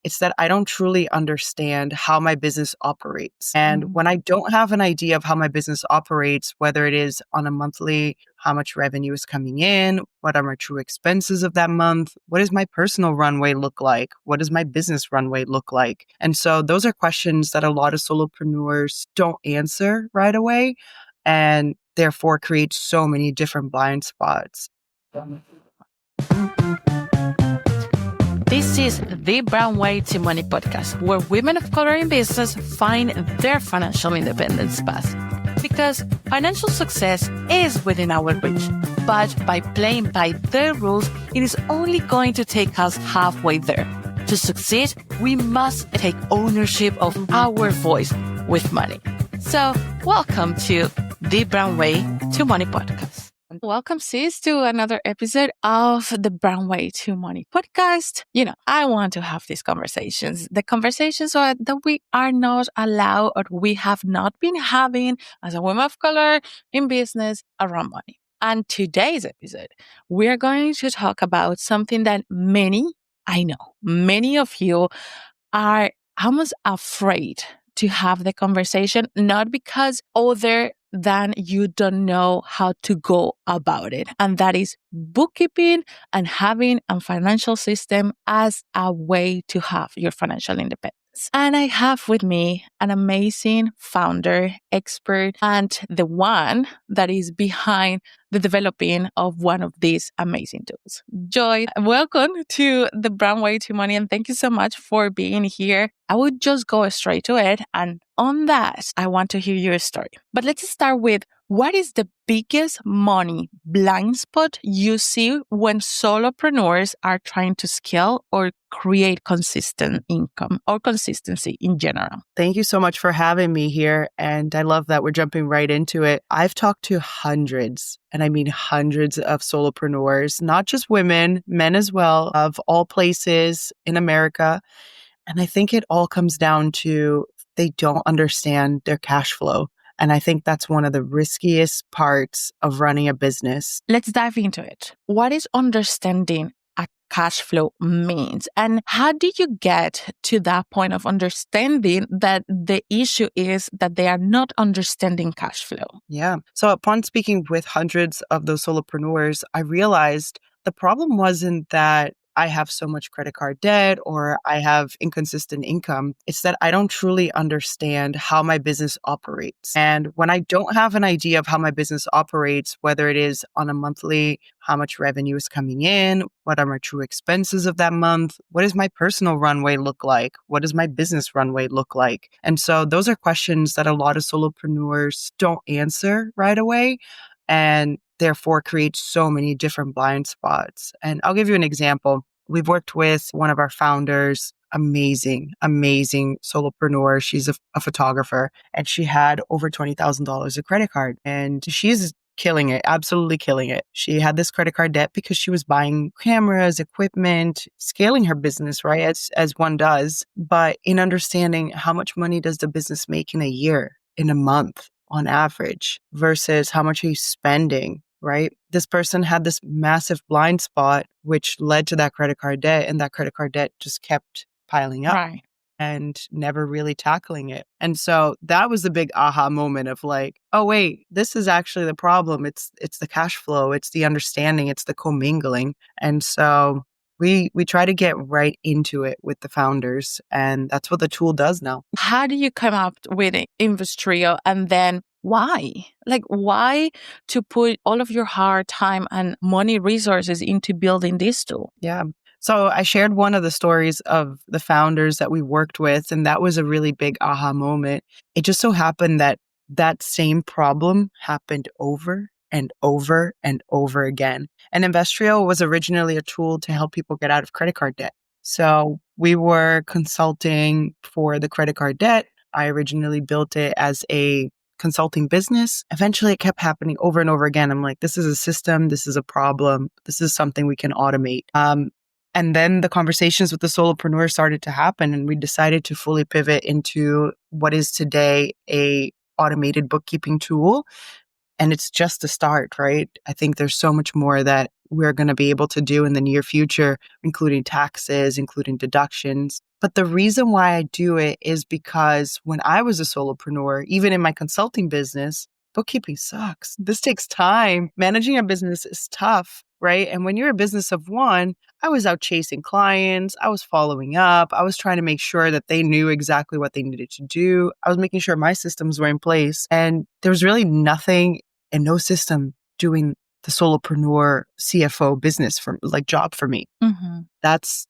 It's that I don't truly understand how my business operates. And when I don't have an idea of how my business operates, whether it is on a monthly, how much revenue is coming in, what are my true expenses of that month, what does my personal runway look like, what does my business runway look like? And so those are questions that a lot of solopreneurs don't answer right away, and therefore create so many different blind spots. This is the Brown Way to Money podcast, where women of color in business find their financial independence path. Because financial success is within our reach, but by playing by their rules, it is only going to take us halfway there. To succeed, we must take ownership of our voice with money. So, welcome to the Brown Way to Money podcast. Welcome, sis, to another episode of the Brown Way to Money podcast. I want to have these conversations. The conversations that we are not allowed or we have not been having as a woman of color in business around money. And today's episode, we are going to talk about something that many of you are almost afraid to have the conversation, not because other than you don't know how to go about it. And that is bookkeeping and having a financial system as a way to have your financial independence. And I have with me an amazing founder, expert, and the one that is behind the developing of one of these amazing tools. Joy, welcome to the Brown Way to Money, and thank you so much for being here. I would just go straight to it, and on that, I want to hear your story. But let's start with, what is the biggest money blind spot you see when solopreneurs are trying to scale or create consistent income or consistency in general? Thank you so much for having me here. And I love that we're jumping right into it. I've talked to hundreds, and I mean hundreds of solopreneurs, not just women, men as well, of all places in America. And I think it all comes down to they don't understand their cash flow. And I think that's one of the riskiest parts of running a business. Let's dive into it. What is understanding a cash flow means? And how do you get to that point of understanding that the issue is that they are not understanding cash flow? Yeah. So upon speaking with hundreds of those solopreneurs, I realized the problem wasn't that I have so much credit card debt or I have inconsistent income. It's that I don't truly understand how my business operates. And when I don't have an idea of how my business operates, whether it is on a monthly, how much revenue is coming in, what are my true expenses of that month, what does my personal runway look like, what does my business runway look like? And so those are questions that a lot of solopreneurs don't answer right away, and therefore create so many different blind spots. And I'll give you an example. We've worked with one of our founders, amazing solopreneur. She's a photographer, and she had over $20,000 of credit card, and she's killing it, absolutely killing it. She had this credit card debt because she was buying cameras, equipment, scaling her business, right? As one does. But in understanding how much money does the business make in a year, in a month, on average, versus how much are you spending, right? This person had this massive blind spot, which led to that credit card debt, and that credit card debt just kept piling up. Right. And never really tackling it. And so that was the big aha moment of like, oh, wait, this is actually the problem. It's the cash flow. It's the understanding. It's the commingling. And so we try to get right into it with the founders. And that's what the tool does now. How do you come up with Investrio, and then why? Like, why to put all of your hard time and money resources into building this tool? Yeah. So I shared one of the stories of the founders that we worked with, and that was a really big aha moment. It just so happened that that same problem happened over and over and over again. And Investrio was originally a tool to help people get out of credit card debt. So we were consulting for the credit card debt. I originally built it as a consulting business. Eventually it kept happening over and over again. I'm like, this is a system. This is a problem. This is something we can automate. And then the conversations with the solopreneur started to happen, and we decided to fully pivot into what is today a automated bookkeeping tool. And it's just a start, right? I think there's so much more that we're going to be able to do in the near future, including taxes, including deductions. But the reason why I do it is because when I was a solopreneur, even in my consulting business, bookkeeping sucks. This takes time. Managing a business is tough, right? And when you're a business of one, I was out chasing clients. I was following up. I was trying to make sure that they knew exactly what they needed to do. I was making sure my systems were in place. And there was really nothing and no system doing the solopreneur CFO business for like job for me. Mm-hmm. That's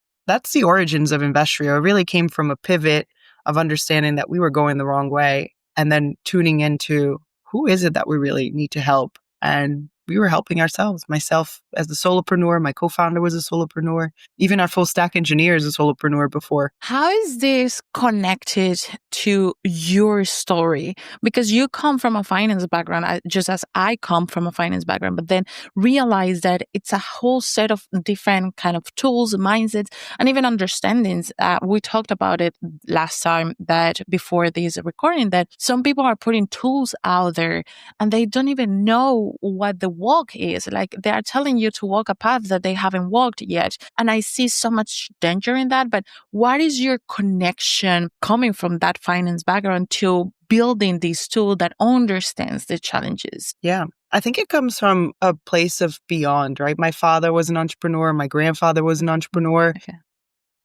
the origins of Investrio. It really came from a pivot of understanding that we were going the wrong way and then tuning into who is it that we really need to help. And we were helping ourselves. Myself as the solopreneur, my co-founder was a solopreneur. Even our full stack engineer is a solopreneur before. How is this connected to your story? Because you come from a finance background, just as I come from a finance background, but then realize that it's a whole set of different kind of tools, mindsets, and even understandings. We talked about it last time that before this recording, that some people are putting tools out there and they don't even know what the walk is. Like they are telling you to walk a path that they haven't walked yet. And I see so much danger in that. But what is your connection coming from that finance background to building this tool that understands the challenges? Yeah. I think it comes from a place of beyond, right? My father was an entrepreneur. My grandfather was an entrepreneur. Okay.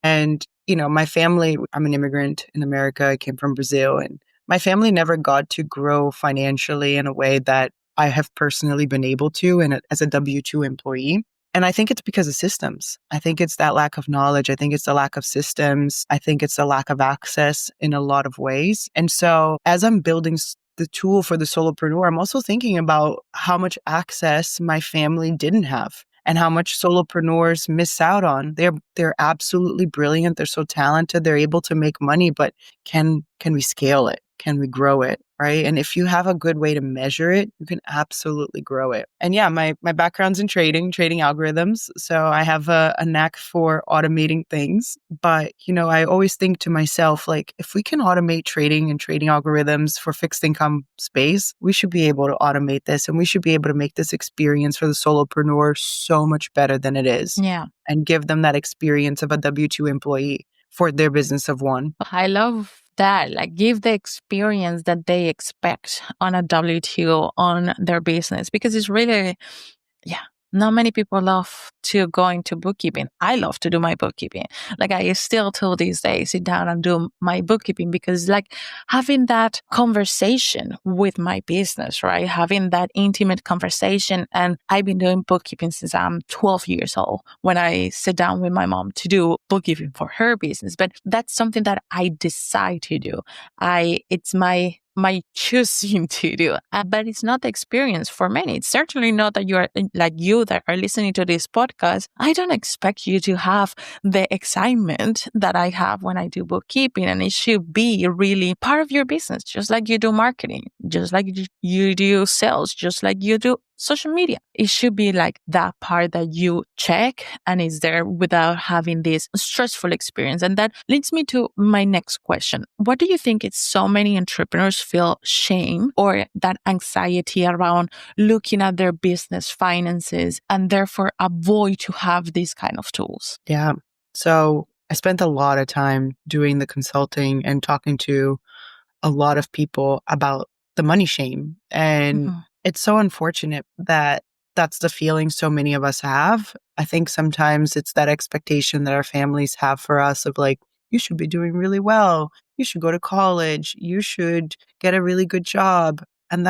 And, my family, I'm an immigrant in America. I came from Brazil, and my family never got to grow financially in a way that I have personally been able to as a W-2 employee. And I think it's because of systems. I think it's that lack of knowledge. I think it's the lack of systems. I think it's the lack of access in a lot of ways. And so as I'm building the tool for the solopreneur, I'm also thinking about how much access my family didn't have and how much solopreneurs miss out on. They're absolutely brilliant. They're so talented. They're able to make money, but can we scale it? Can we grow it? Right. And if you have a good way to measure it, you can absolutely grow it. And yeah, my background's in trading algorithms. So I have a knack for automating things. But, I always think to myself, like, if we can automate trading and trading algorithms for fixed income space, we should be able to automate this and we should be able to make this experience for the solopreneur so much better than it is. Yeah. And give them that experience of a W-2 employee for their business of one. I love that, like give the experience that they expect on a W-2 on their business, because it's really, not many people love to go into bookkeeping. I love to do my bookkeeping. Like I still till these days sit down and do my bookkeeping because like having that conversation with my business, right? Having that intimate conversation. And I've been doing bookkeeping since I'm 12 years old when I sit down with my mom to do bookkeeping for her business. But that's something that I decide to do. It's my choosing to do, but it's not the experience for many. It's certainly not that you are like you that are listening to this podcast. I don't expect you to have the excitement that I have when I do bookkeeping, and it should be really part of your business, just like you do marketing, just like you do sales, just like you do social media. It should be like that part that you check and is there without having this stressful experience. And that leads me to my next question. What do you think is so many entrepreneurs feel shame or that anxiety around looking at their business finances and therefore avoid to have these kind of tools? Yeah. So I spent a lot of time doing the consulting and talking to a lot of people about the money shame. And it's so unfortunate that that's the feeling so many of us have. I think sometimes it's that expectation that our families have for us of like, you should be doing really well. You should go to college. You should get a really good job. And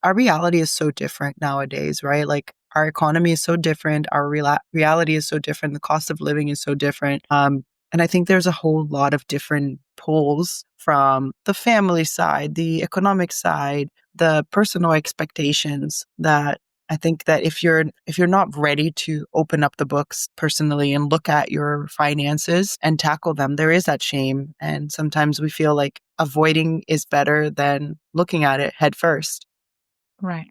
our reality is so different nowadays, right? Like our economy is so different. Our reality is so different. The cost of living is so different. And I think there's a whole lot of different pulls from the family side, the economic side, the personal expectations that I think that if you're not ready to open up the books personally and look at your finances and tackle them, there is that shame. And sometimes we feel like avoiding is better than looking at it head first. Right.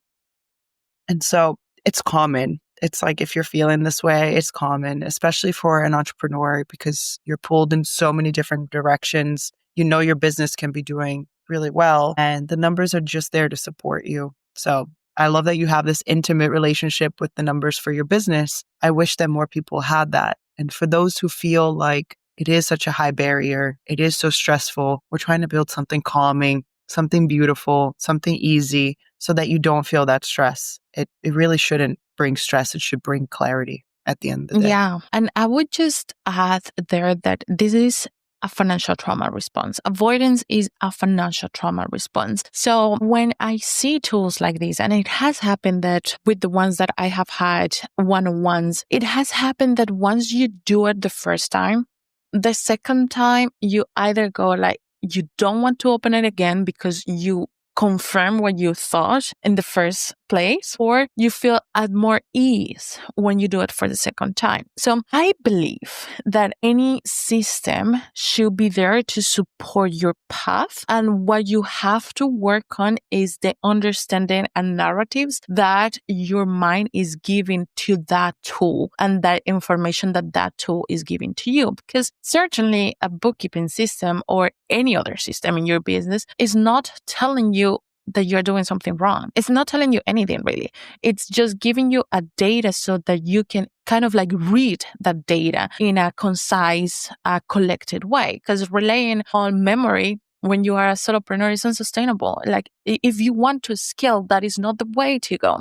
And so it's common. It's like if you're feeling this way, it's common, especially for an entrepreneur because you're pulled in so many different directions. Your business can be doing really well and the numbers are just there to support you. So I love that you have this intimate relationship with the numbers for your business. I wish that more people had that. And for those who feel like it is such a high barrier, it is so stressful, we're trying to build something calming, something beautiful, something easy so that you don't feel that stress. It really shouldn't bring stress. It should bring clarity at the end of the day. Yeah. And I would just add there that this is a financial trauma response. Avoidance is a financial trauma response. So when I see tools like this, and it has happened that with the ones that I have had one-on-ones, it has happened that once you do it the first time, the second time you either go like, you don't want to open it again because you confirm what you thought in the first place, or you feel at more ease when you do it for the second time. So I believe that any system should be there to support your path. And what you have to work on is the understanding and narratives that your mind is giving to that tool and that information that that tool is giving to you. Because certainly a bookkeeping system or any other system in your business is not telling you that you're doing something wrong. It's not telling you anything really. It's just giving you a data so that you can kind of like read that data in a concise, collected way. Because relying on memory when you are a solopreneur is unsustainable. Like if you want to scale, that is not the way to go.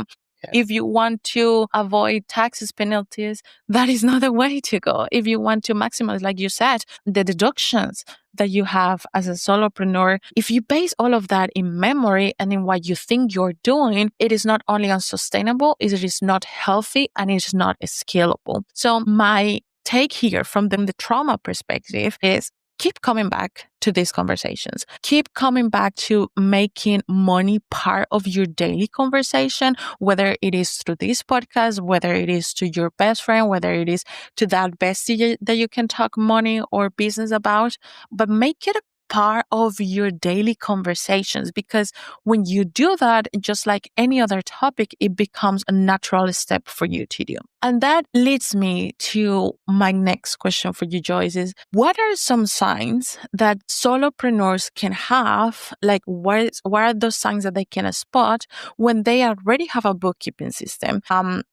If you want to avoid taxes penalties, that is not the way to go. If you want to maximize, like you said, the deductions that you have as a solopreneur, if you base all of that in memory and in what you think you're doing, it is not only unsustainable, it is not healthy, and it is not scalable. So my take here from the trauma perspective is keep coming back to these conversations. Keep coming back to making money part of your daily conversation, whether it is through this podcast, whether it is to your best friend, whether it is to that bestie that you can talk money or business about, but make it a part of your daily conversations, because when you do that, just like any other topic, it becomes a natural step for you to do. And that leads me to my next question for you, Joyce, is what are some signs that solopreneurs can have? Like what are those signs that they can spot when they already have a bookkeeping system? And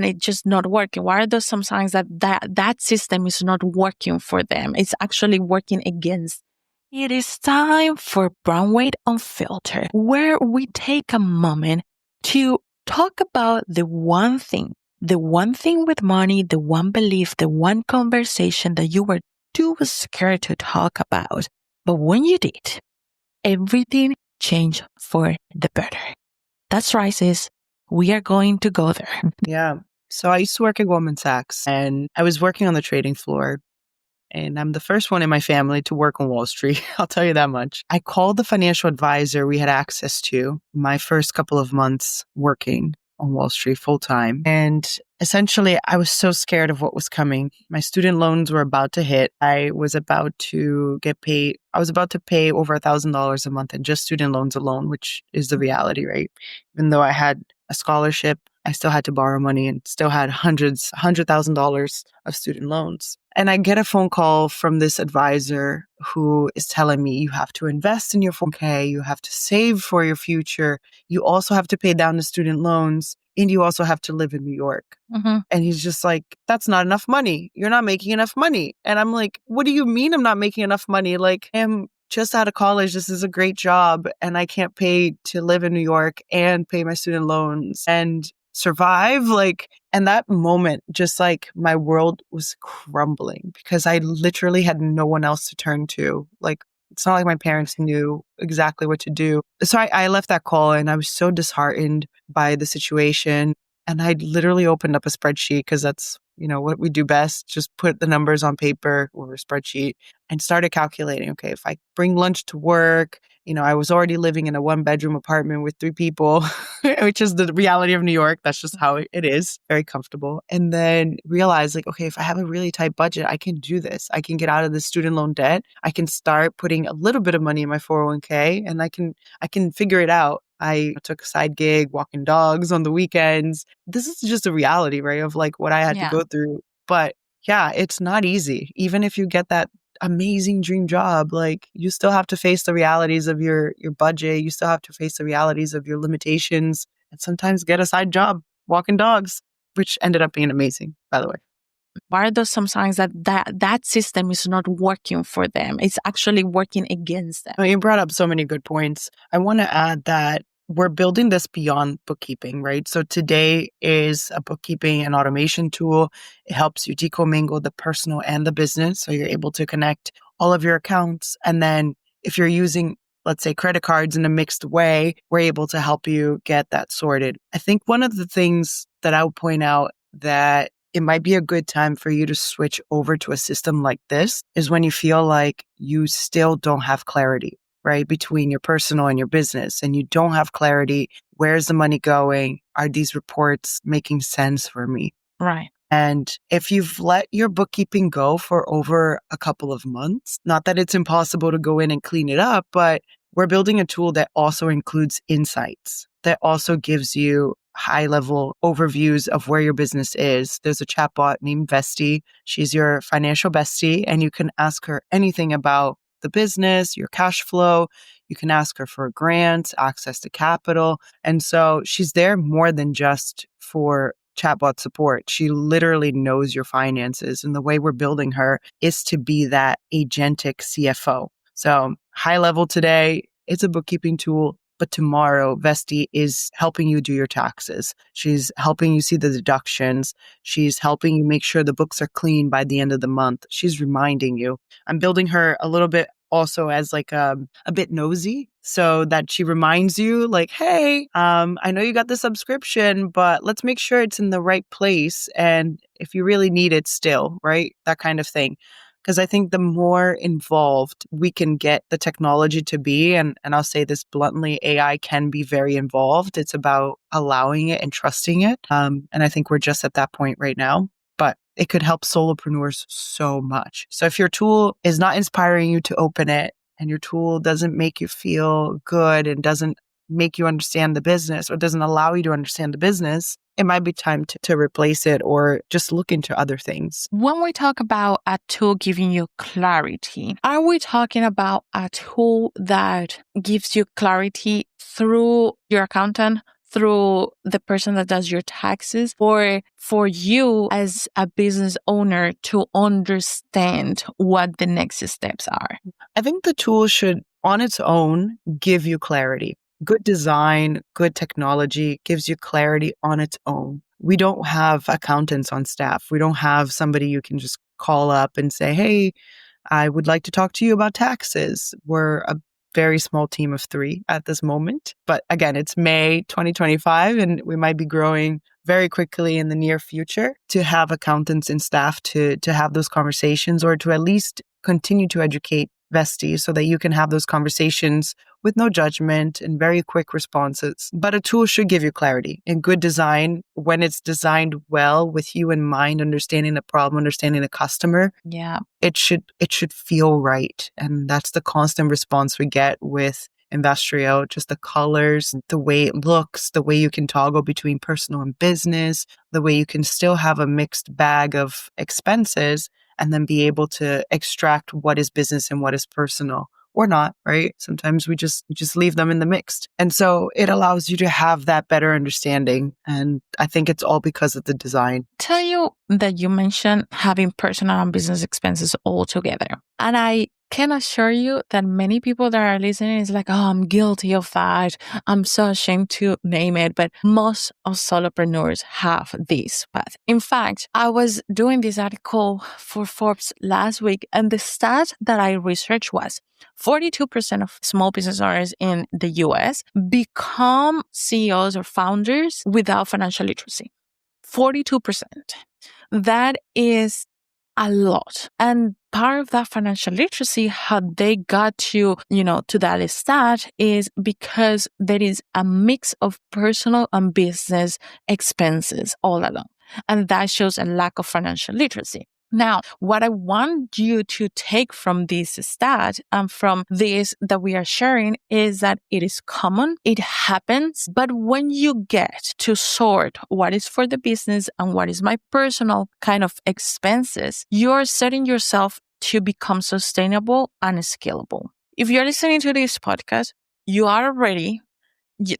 it's just not working? What are those some signs that system is not working for them? It's actually working against. It is time for Brownweight Unfiltered, where we take a moment to talk about the one thing with money, the one belief, the one conversation that you were too scared to talk about. But when you did, everything changed for the better. That's right, sis. We are going to go there. Yeah. So I used to work at Goldman Sachs, and I was working on the trading floor. And I'm the first one in my family to work on Wall Street. I'll tell you that much. I called the financial advisor we had access to my first couple of months working on Wall Street full time. And essentially, I was so scared of what was coming. My student loans were about to hit. I was about to get paid. I was about to pay over $1,000 a month in just student loans alone, which is the reality, right? Even though I had a scholarship, I still had to borrow money and still had $100,000 of student loans. And I get a phone call from this advisor who is telling me, you have to invest in your 401k, you have to save for your future, you also have to pay down the student loans, and you also have to live in New York. Mm-hmm. And he's just like, that's not enough money. You're not making enough money. And I'm like, what do you mean I'm not making enough money? Like, I'm just out of college. This is a great job. And I can't pay to live in New York and pay my student loans and survive. Like, and that moment, just like my world was crumbling because I literally had no one else to turn to. Like, it's not like my parents knew exactly what to do. So I left that call and I was so disheartened by the situation. And I literally opened up a spreadsheet because that's, what we do best. Just put the numbers on paper or a spreadsheet and started calculating, okay, if I bring lunch to work, I was already living in a 1-bedroom apartment with 3 people, which is the reality of New York. That's just how it is. Very comfortable. And then realize like, okay, if I have a really tight budget, I can do this. I can get out of the student loan debt. I can start putting a little bit of money in my 401k and I can figure it out. I took a side gig, walking dogs on the weekends. This is just a reality, right? Of like what I had to go through. But yeah, it's not easy. Even if you get that amazing dream job, like you still have to face the realities of your budget. You still have to face the realities of your limitations. and sometimes get a side job walking dogs, which ended up being amazing, by the way. What are those some signs that that system is not working for them? It's actually working against them. Well, you brought up so many good points. I want to add that we're building this beyond bookkeeping, right? So today is a bookkeeping and automation tool. It helps you decommingle the personal and the business. So you're able to connect all of your accounts. And then if you're using, let's say, credit cards in a mixed way, we're able to help you get that sorted. I think one of the things that I would point out that it might be a good time for you to switch over to a system like this is when you feel like you still don't have clarity, right, between your personal and your business, and you don't have clarity. Where's the money going? Are these reports making sense for me? Right. And if you've let your bookkeeping go for over a couple of months, not that it's impossible to go in and clean it up, but we're building a tool that also includes insights, that also gives you high level overviews of where your business is. There's a chatbot named Vesti. She's your financial bestie, and you can ask her anything about the business, your cash flow. You can ask her for grants, access to capital. And so she's there more than just for chatbot support. She literally knows your finances. And the way we're building her is to be that agentic CFO. So high level today, it's a bookkeeping tool. But tomorrow, Vesti is helping you do your taxes. She's helping you see the deductions. She's helping you make sure the books are clean by the end of the month. She's reminding you. I'm building her a little bit also as like a bit nosy, so that she reminds you like, hey, I know you got the subscription, but let's make sure it's in the right place. And if you really need it still, right? That kind of thing. Because I think the more involved we can get the technology to be, and I'll say this bluntly, AI can be very involved. It's about allowing it and trusting it. And I think we're just at that point right now. But it could help solopreneurs so much. So if your tool is not inspiring you to open it, and your tool doesn't make you feel good and doesn't make you understand the business or doesn't allow you to understand the business, it might be time to replace it or just look into other things. When we talk about a tool giving you clarity, are we talking about a tool that gives you clarity through your accountant, through the person that does your taxes, or for you as a business owner to understand what the next steps are? I think the tool should, on its own, give you clarity. Good design, good technology gives you clarity on its own. We don't have accountants on staff. We don't have somebody you can just call up and say, hey, I would like to talk to you about taxes. We're a very small team of 3 at this moment. But again, it's May 2025, and we might be growing very quickly in the near future to have accountants and staff to have those conversations, or to at least continue to educate Vesti so that you can have those conversations with no judgment and very quick responses. But a tool should give you clarity and good design when it's designed well with you in mind, understanding the problem, understanding the customer. Yeah. It should feel right. And that's the constant response we get with Investrio, just the colors, the way it looks, the way you can toggle between personal and business, the way you can still have a mixed bag of expenses and then be able to extract what is business and what is personal. Or not, right? Sometimes we just leave them in the mixed. And so it allows you to have that better understanding. And I think it's all because of the design. Tell you that you mentioned having personal and business expenses all together. And I can assure you that many people that are listening is like, oh, I'm guilty of that. I'm so ashamed to name it. But most of solopreneurs have this path. In fact, I was doing this article for Forbes last week, and the stat that I researched was 42% of small business owners in the US become CEOs or founders without financial literacy. 42%. That is a lot. And part of that financial literacy, how they got to that stat is because there is a mix of personal and business expenses all along. And that shows a lack of financial literacy. Now, what I want you to take from this stat and from this that we are sharing is that it is common, it happens, but when you get to sort what is for the business and what is my personal kind of expenses, you're setting yourself to become sustainable and scalable. If you're listening to this podcast, you are already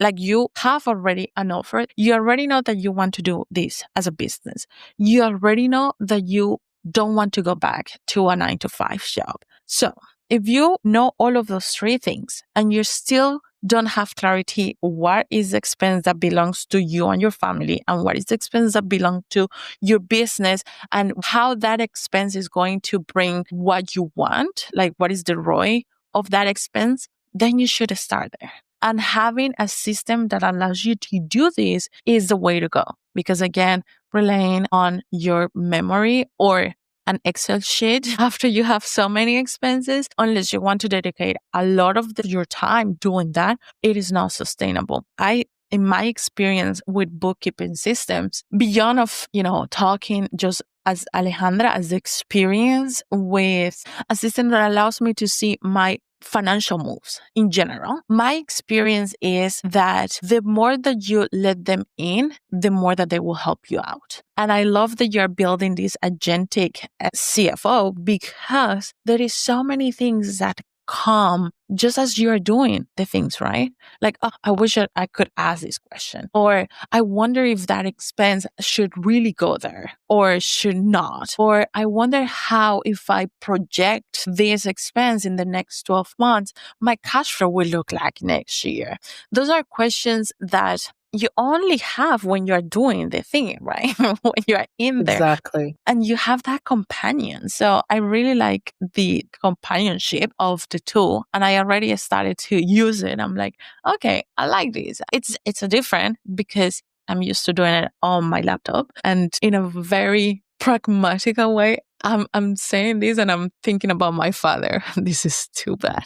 like you have already an offer. You already know that you want to do this as a business. You already know that you don't want to go back to a 9 to 5 job. So if you know all of those three things and you still don't have clarity, what is the expense that belongs to you and your family, and what is the expense that belongs to your business, and how that expense is going to bring what you want, like what is the ROI of that expense, then you should start there. And having a system that allows you to do this is the way to go. Because again, relying on your memory or an Excel sheet after you have so many expenses, unless you want to dedicate a lot of your time doing that, it is not sustainable. In my experience with bookkeeping systems, beyond of, talking just as Alejandra, as the experience with a system that allows me to see my financial moves in general, my experience is that the more that you let them in, the more that they will help you out. And I love that you're building this agentic CFO, because there is so many things that come just as you're doing the things, right? Like, oh, I wish I could ask this question, or I wonder if that expense should really go there or should not, or I wonder how, if I project this expense in the next 12 months, my cash flow will look like next year. Those are questions that you only have when you're doing the thing, right? When you're in there. Exactly. And you have that companion. So I really like the companionship of the tool. And I already started to use it. I'm like, okay, I like this. It's a different, because I'm used to doing it on my laptop, and in a very pragmatic way. I'm saying this and I'm thinking about my father. This is too bad.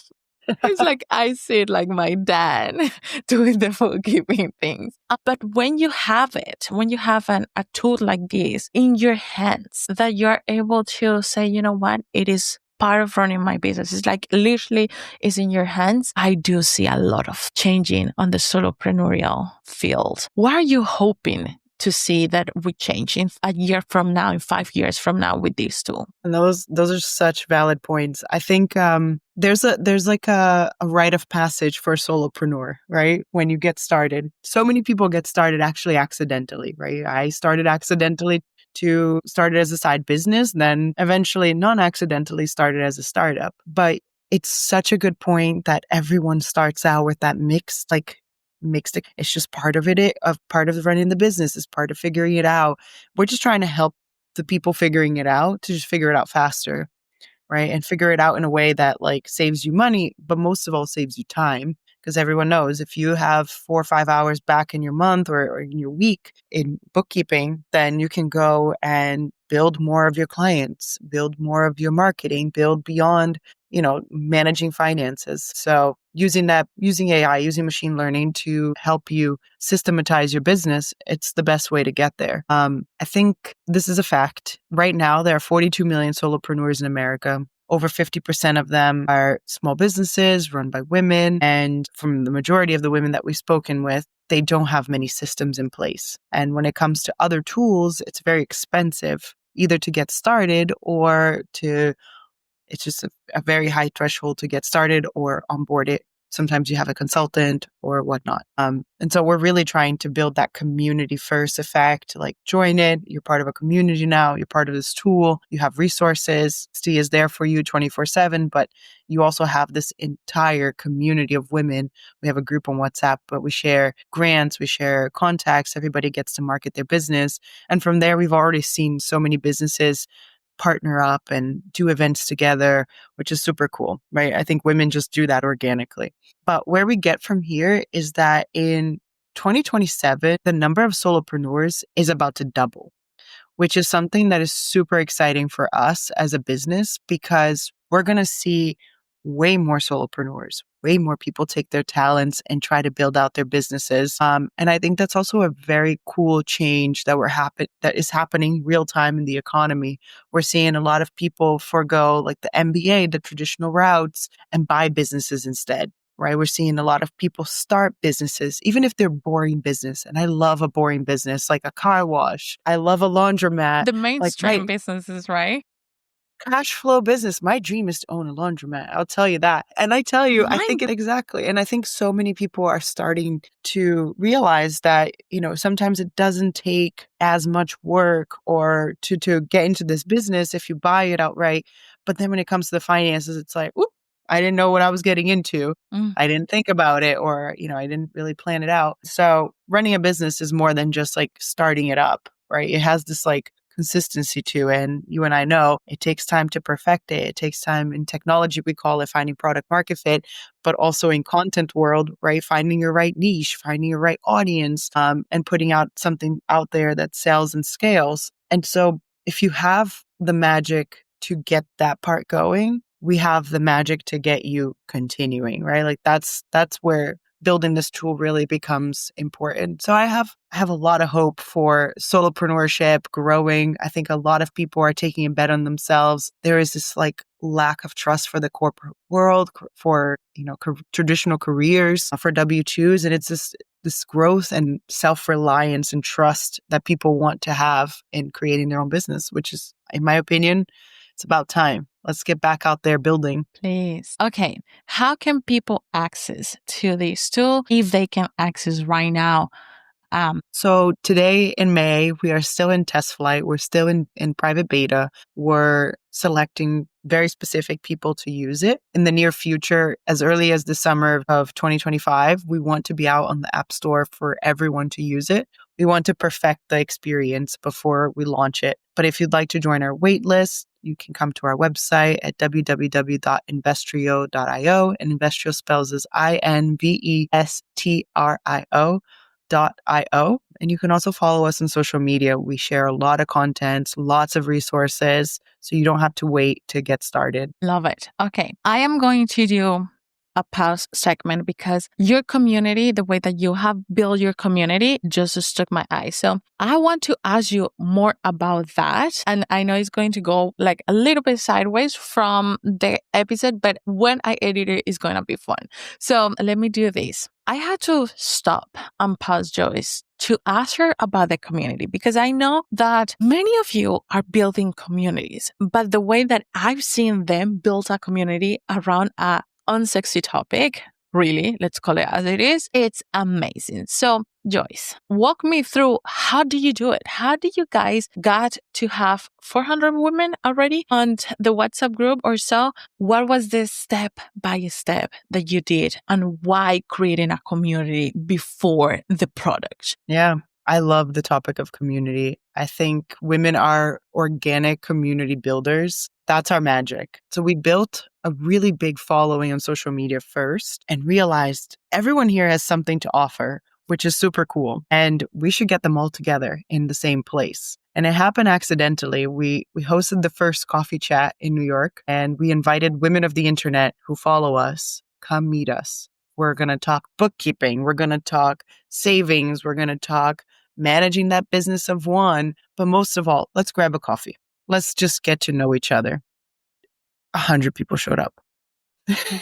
It's like I see it like my dad doing the bookkeeping things. But when you have it, when you have a tool like this in your hands, that you're able to say, you know what, it is part of running my business. It's like literally is in your hands. I do see a lot of changing on the solopreneurial field. What are you hoping to see that we change in a year from now, in 5 years from now with this tool? And those are such valid points. I think there's like a rite of passage for a solopreneur, right? When you get started, so many people get started actually accidentally, right? I started accidentally to start it as a side business, then eventually non-accidentally started as a startup. But it's such a good point that everyone starts out with that mixed. It's just part of part of running the business. It's part of figuring it out. We're just trying to help the people figuring it out to just figure it out faster, right? And figure it out in a way that like saves you money, but most of all saves you time. Because everyone knows if you have 4 or 5 hours back in your month or in your week in bookkeeping, then you can go and build more of your clients, build more of your marketing, build beyond, managing finances. So using AI, using machine learning to help you systematize your business, it's the best way to get there. I think this is a fact. Right now, there are 42 million solopreneurs in America. Over 50% of them are small businesses run by women. And from the majority of the women that we've spoken with, they don't have many systems in place. And when it comes to other tools, it's very expensive, either to get started or it's just a very high threshold to get started or onboard it. Sometimes you have a consultant or whatnot. And so we're really trying to build that community first effect, like join it. You're part of a community now. You're part of this tool. You have resources. STI is there for you 24/7, but you also have this entire community of women. We have a group on WhatsApp, but we share grants, we share contacts. Everybody gets to market their business. And from there, we've already seen so many businesses partner up and do events together, which is super cool, right? I think women just do that organically. But where we get from here is that in 2027, the number of solopreneurs is about to double, which is something that is super exciting for us as a business because we're going to see way more solopreneurs, way more people take their talents and try to build out their businesses. And I think that's also a very cool change that that is happening real time in the economy. We're seeing a lot of people forego like the MBA, the traditional routes, and buy businesses instead. Right. We're seeing a lot of people start businesses, even if they're boring business. And I love a boring business like a car wash. I love a laundromat. The mainstream Right. businesses, right? cash flow business. My dream is to own a laundromat. I'll tell you that. And I tell you, I Mine. think exactly. And I think so many people are starting to realize that, sometimes it doesn't take as much work or to get into this business if you buy it outright. But then when it comes to the finances, it's like, whoop, I didn't know what I was getting into. Mm. I didn't think about it, or, I didn't really plan it out. So running a business is more than just like starting it up, right? It has this like consistency to it. And you and I know it takes time to perfect it. It takes time in technology, we call it finding product market fit, but also in content world, right? Finding your right niche, finding your right audience, and putting out something out there that sells and scales. And so if you have the magic to get that part going, we have the magic to get you continuing, right? Like that's where building this tool really becomes important. So I have a lot of hope for solopreneurship growing. I think a lot of people are taking a bet on themselves. There is this like lack of trust for the corporate world, for traditional careers, for W-2s, and it's this growth and self-reliance and trust that people want to have in creating their own business, which is, in my opinion, it's about time. Let's get back out there building. Please. Okay. How can people access to this tool if they can access right now? So today in May, we are still in test flight. We're still in private beta. We're selecting very specific people to use it. In the near future, as early as the summer of 2025, we want to be out on the App Store for everyone to use it. We want to perfect the experience before we launch it. But if you'd like to join our wait list, you can come to our website at www.investrio.io. And Investrio spells as investrio.io. And you can also follow us on social media. We share a lot of content, lots of resources, so you don't have to wait to get started. Love it. Okay. I am going to do a pause segment because your community, the way that you have built your community, just struck my eye. So I want to ask you more about that. And I know it's going to go like a little bit sideways from the episode, but when I edit it, it's going to be fun. So let me do this. I had to stop and pause Joyce to ask her about the community because I know that many of you are building communities, but the way that I've seen them build a community around a unsexy topic, really, let's call it as it is, it's amazing. So Joyce, walk me through, how do you do it? How do you guys got to have 400 women already on the WhatsApp group or so? What was the step by step that you did, and why creating a community before the product? Yeah, I love the topic of community. I think women are organic community builders. That's our magic. So we built a really big following on social media first and realized everyone here has something to offer, which is super cool. And we should get them all together in the same place. And it happened accidentally. We hosted the first coffee chat in New York, and we invited women of the internet who follow us, come meet us. We're going to talk bookkeeping. We're going to talk savings. We're going to talk managing that business of one. But most of all, let's grab a coffee. Let's just get to know each other. 100 people showed up.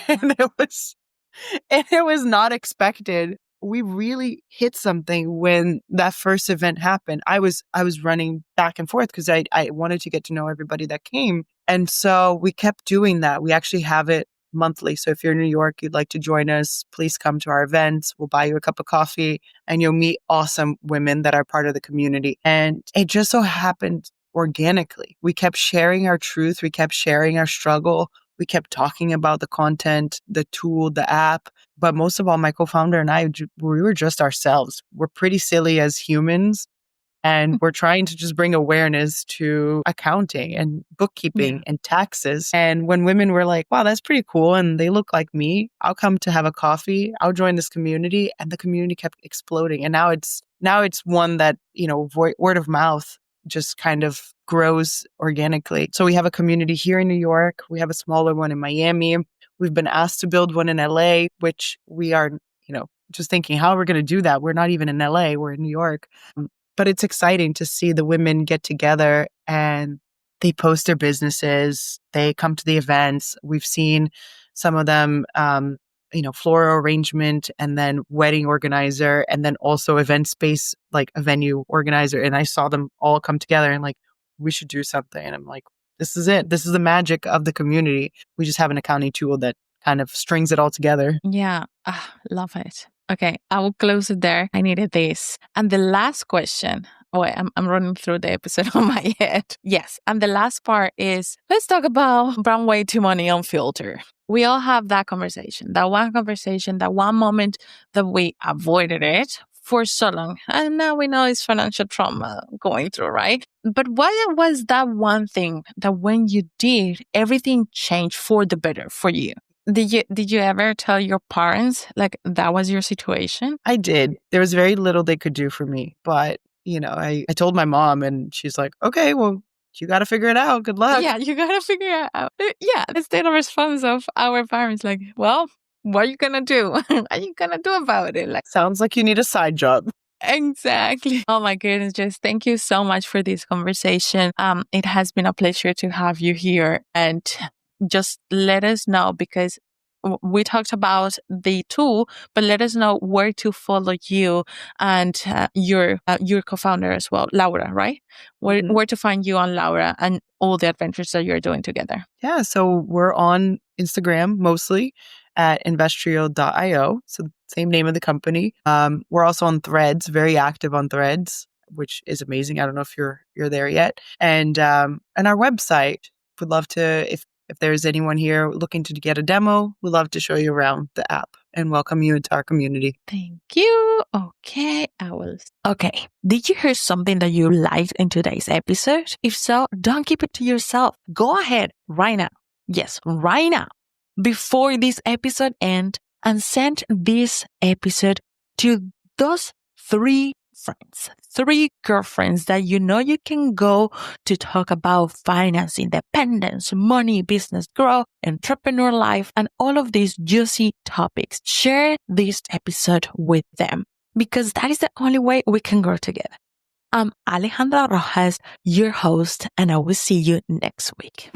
and it was not expected. We really hit something when that first event happened. I was running back and forth because I wanted to get to know everybody that came. And so we kept doing that. We actually have it monthly. So if you're in New York, you'd like to join us, please come to our events. We'll buy you a cup of coffee and you'll meet awesome women that are part of the community. And it just so happened organically. We kept sharing our truth. We kept sharing our struggle. We kept talking about the content, the tool, the app. But most of all, my co-founder and I, we were just ourselves. We're pretty silly as humans. And we're trying to just bring awareness to accounting and bookkeeping and taxes. And when women were like, wow, that's pretty cool, and they look like me, I'll come to have a coffee. I'll join this community. And the community kept exploding. And now it's one that, word of mouth just kind of grows organically. So we have a community here in New York. We have a smaller one in Miami. We've been asked to build one in LA, which we are, just thinking, how are we going to do that? We're not even in LA. We're in New York. But it's exciting to see the women get together and they post their businesses. They come to the events. We've seen some of them, floral arrangement and then wedding organizer and then also event space, like a venue organizer. And I saw them all come together and like, we should do something. And I'm like, this is it. This is the magic of the community. We just have an accounting tool that kind of strings it all together. Yeah, love it. Okay, I will close it there. I needed this. And the last question. Oh, wait, I'm running through the episode on my head. Yes, and the last part is, let's talk about brown way to money unfiltered. We all have that conversation, that one moment that we avoided it for so long. And now we know it's financial trauma going through, right? But why was that one thing that when you did, everything changed for the better for you? Did you ever tell your parents like that was your situation? I did. There was very little they could do for me, but I told my mom and she's like, okay, well, you got to figure it out. Good luck. Yeah, you got to figure it out. Yeah, the state of response of our parents, like, well, what are you going to do? What are you going to do about it? Like, sounds like you need a side job. Exactly. Oh my goodness, Jess, thank you so much for this conversation. It has been a pleasure to have you here, and just let us know, because we talked about the tool, but let us know where to follow you and your co-founder as well, Laura, right? Where to find you on Laura and all the adventures that you're doing together. Yeah, so we're on Instagram mostly at investrio.io. So same name of the company. We're also on Threads, very active on Threads, which is amazing. I don't know if you're there yet. And our website, would love to, if there's anyone here looking to get a demo, we'd love to show you around the app and welcome you into our community. Thank you. Okay, I will. Okay, did you hear something that you liked in today's episode? If so, don't keep it to yourself. Go ahead right now. Yes, right now, before this episode ends, and send this episode to those 3 friends, 3 girlfriends that you know you can go to talk about finance, independence, money, business growth, entrepreneur life, and all of these juicy topics. Share this episode with them, because that is the only way we can grow together. I'm Alejandra Rojas, your host, and I will see you next week.